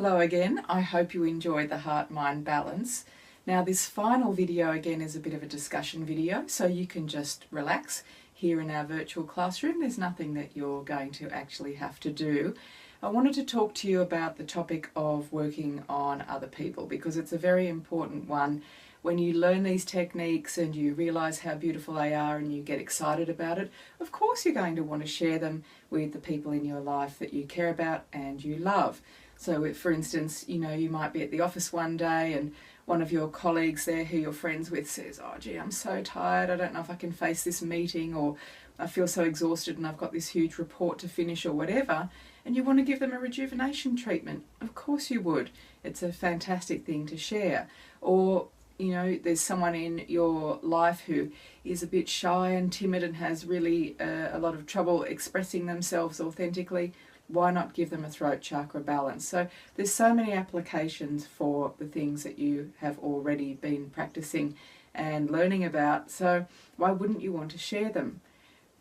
Hello again, I hope you enjoyed the heart-mind balance. Now this final video again is a bit of a discussion video, so you can just relax here in our virtual classroom. There's nothing that you're going to actually have to do. I wanted to talk to you about the topic of working on other people because it's a very important one. When you learn these techniques and you realise how beautiful they are and you get excited about it, of course you're going to want to share them with the people in your life that you care about and you love. So if, for instance, you might be at the office one day and one of your colleagues there who you're friends with says, "Oh gee, I'm so tired, I don't know if I can face this meeting," or "I feel so exhausted and I've got this huge report to finish," or whatever, and you want to give them a rejuvenation treatment. Of course you would. It's a fantastic thing to share. Or there's someone in your life who is a bit shy and timid and has really a lot of trouble expressing themselves authentically. Why not give them a throat chakra balance? So there's so many applications for the things that you have already been practicing and learning about. So why wouldn't you want to share them?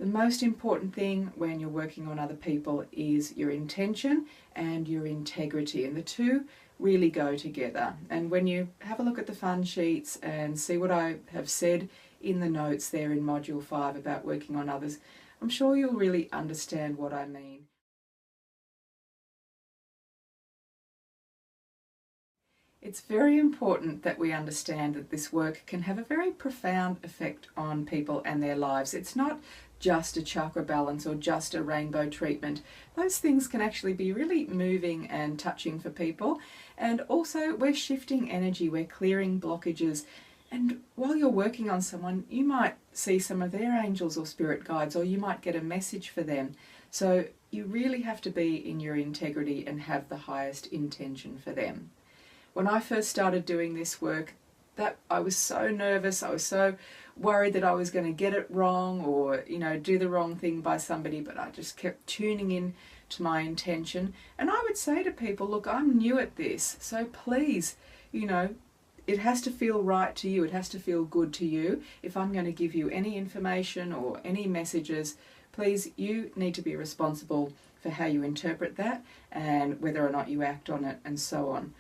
The most important thing when you're working on other people is your intention and your integrity, and the two really go together. And when you have a look at the fun sheets and see what I have said in the notes there in Module 5 about working on others, I'm sure you'll really understand what I mean. It's very important that we understand that this work can have a very profound effect on people and their lives. It's not just a chakra balance or just a rainbow treatment. Those things can actually be really moving and touching for people. And also we're shifting energy, we're clearing blockages. And while you're working on someone, you might see some of their angels or spirit guides, or you might get a message for them. So you really have to be in your integrity and have the highest intention for them. When I first started doing this work, I was so nervous, I was so worried that I was going to get it wrong or do the wrong thing by somebody, but I just kept tuning in to my intention. And I would say to people, look, I'm new at this, so please, it has to feel right to you, it has to feel good to you. If I'm going to give you any information or any messages, please, you need to be responsible for how you interpret that and whether or not you act on it and so on.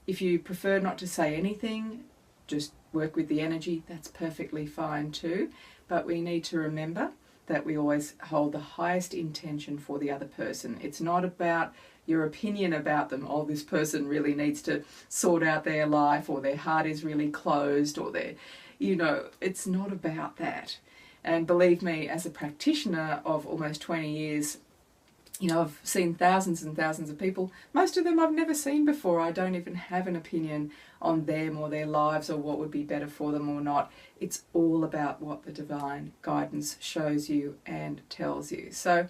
If you prefer not to say anything, just work with the energy, that's perfectly fine too. But we need to remember that we always hold the highest intention for the other person. It's not about your opinion about them. Oh, this person really needs to sort out their life, or their heart is really closed, or it's not about that. And believe me, as a practitioner of almost 20 years, I've seen thousands and thousands of people. Most of them I've never seen before. I don't even have an opinion on them or their lives or what would be better for them or not. It's all about what the divine guidance shows you and tells you. So,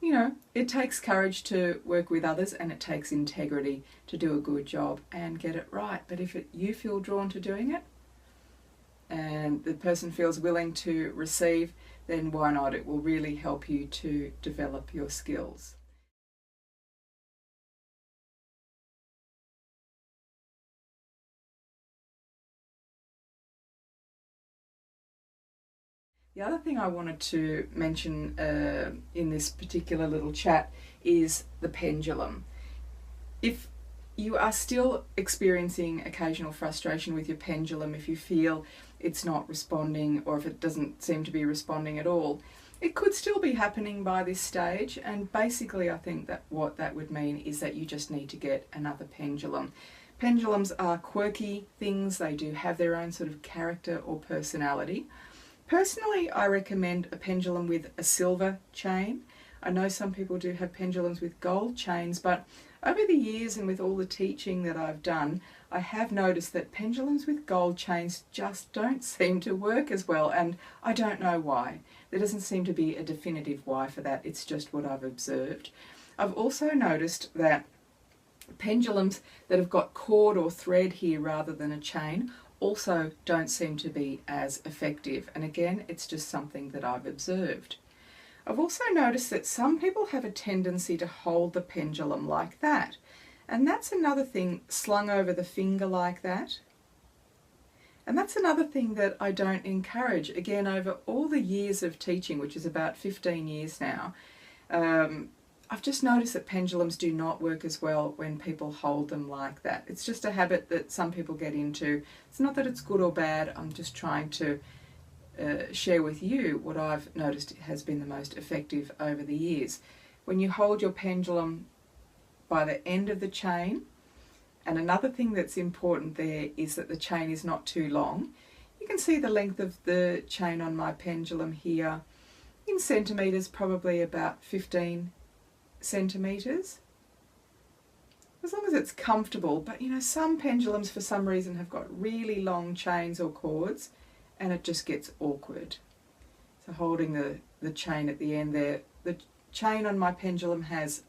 it takes courage to work with others, and it takes integrity to do a good job and get it right. But if you feel drawn to doing it and the person feels willing to receive, then why not? It will really help you to develop your skills. The other thing I wanted to mention in this particular little chat is the pendulum. If you are still experiencing occasional frustration with your pendulum, if you feel it's not responding or if it doesn't seem to be responding at all, it could still be happening by this stage, and basically I think that what that would mean is that you just need to get another pendulum. Pendulums are quirky things, they do have their own sort of character or personality. Personally, I recommend a pendulum with a silver chain. I know some people do have pendulums with gold chains, but over the years and with all the teaching that I've done, I have noticed that pendulums with gold chains just don't seem to work as well, and I don't know why. There doesn't seem to be a definitive why for that, it's just what I've observed. I've also noticed that pendulums that have got cord or thread here rather than a chain also don't seem to be as effective, and again, it's just something that I've observed. I've also noticed that some people have a tendency to hold the pendulum like that, and that's another thing, slung over the finger like that. And that's another thing that I don't encourage. Again, over all the years of teaching, which is about 15 years now, I've just noticed that pendulums do not work as well when people hold them like that. It's just a habit that some people get into. It's not that it's good or bad, I'm just trying to share with you what I've noticed has been the most effective over the years. When you hold your pendulum by the end of the chain, and another thing that's important there is that the chain is not too long. You can see the length of the chain on my pendulum here in centimetres, probably about 15 centimetres. As long as it's comfortable, but you know, some pendulums for some reason have got really long chains or cords and it just gets awkward. So holding the chain at the end there, the chain on my pendulum has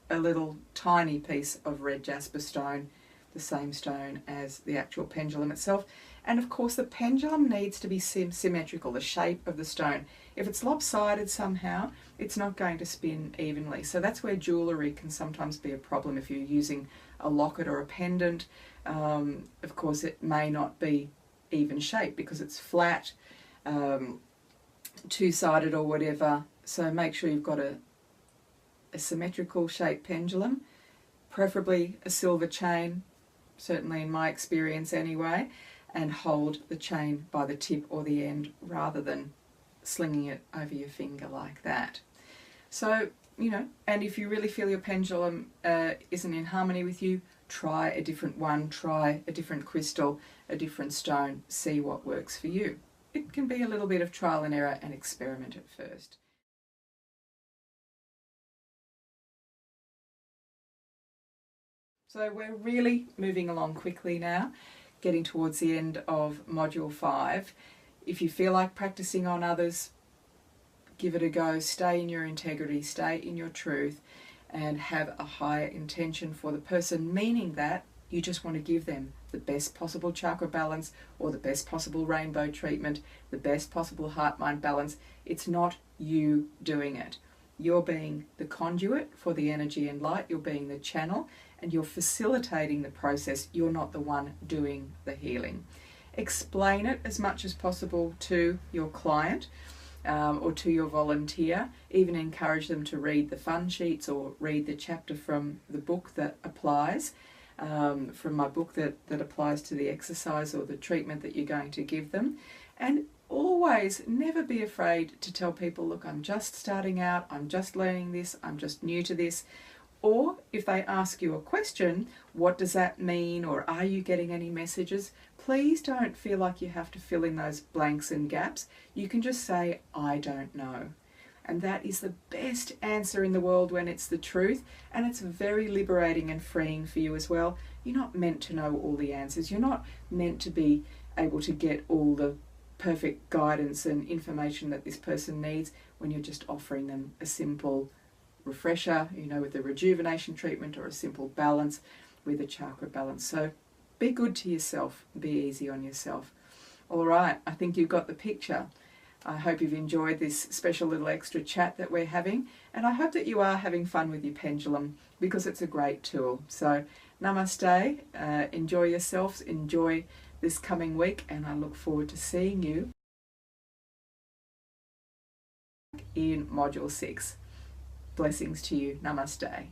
a little tiny piece of red jasper stone, the same stone as the actual pendulum itself. And of course the pendulum needs to be symmetrical, the shape of the stone. If it's lopsided somehow, it's not going to spin evenly. So that's where jewellery can sometimes be a problem if you're using a locket or a pendant. Of course it may not be even shape because it's flat, two-sided or whatever. So make sure you've got a symmetrical shaped pendulum, preferably a silver chain, certainly in my experience anyway, and hold the chain by the tip or the end rather than slinging it over your finger like that. So, you know, and if you really feel your pendulum isn't in harmony with you, try a different one, try a different crystal, a different stone, see what works for you. It can be a little bit of trial and error and experiment at first. So we're really moving along quickly now, getting towards the end of Module 5. If you feel like practicing on others, give it a go. Stay in your integrity, stay in your truth, and have a higher intention for the person, meaning that you just want to give them the best possible chakra balance or the best possible rainbow treatment, the best possible heart-mind balance. It's not you doing it. You're being the conduit for the energy and light, you're being the channel, and you're facilitating the process. You're not the one doing the healing. Explain it as much as possible to your client or to your volunteer. Even encourage them to read the fun sheets or read the chapter from the book that applies, from my book that applies to the exercise or the treatment that you're going to give them. And always never be afraid to tell people, look, I'm just starting out, I'm just learning this, I'm just new to this. Or if they ask you a question, what does that mean, or are you getting any messages? Please don't feel like you have to fill in those blanks and gaps. You can just say, I don't know. And that is the best answer in the world when it's the truth, and it's very liberating and freeing for you as well. You're not meant to know all the answers. You're not meant to be able to get all the perfect guidance and information that this person needs when you're just offering them a simple refresher, you know, with a rejuvenation treatment, or a simple balance with a chakra balance. So be good to yourself, be easy on yourself. All right, I think you've got the picture. I hope you've enjoyed this special little extra chat that we're having, and I hope that you are having fun with your pendulum because it's a great tool. So namaste, enjoy yourselves, enjoy this coming week, and I look forward to seeing you in Module 6. Blessings to you. Namaste.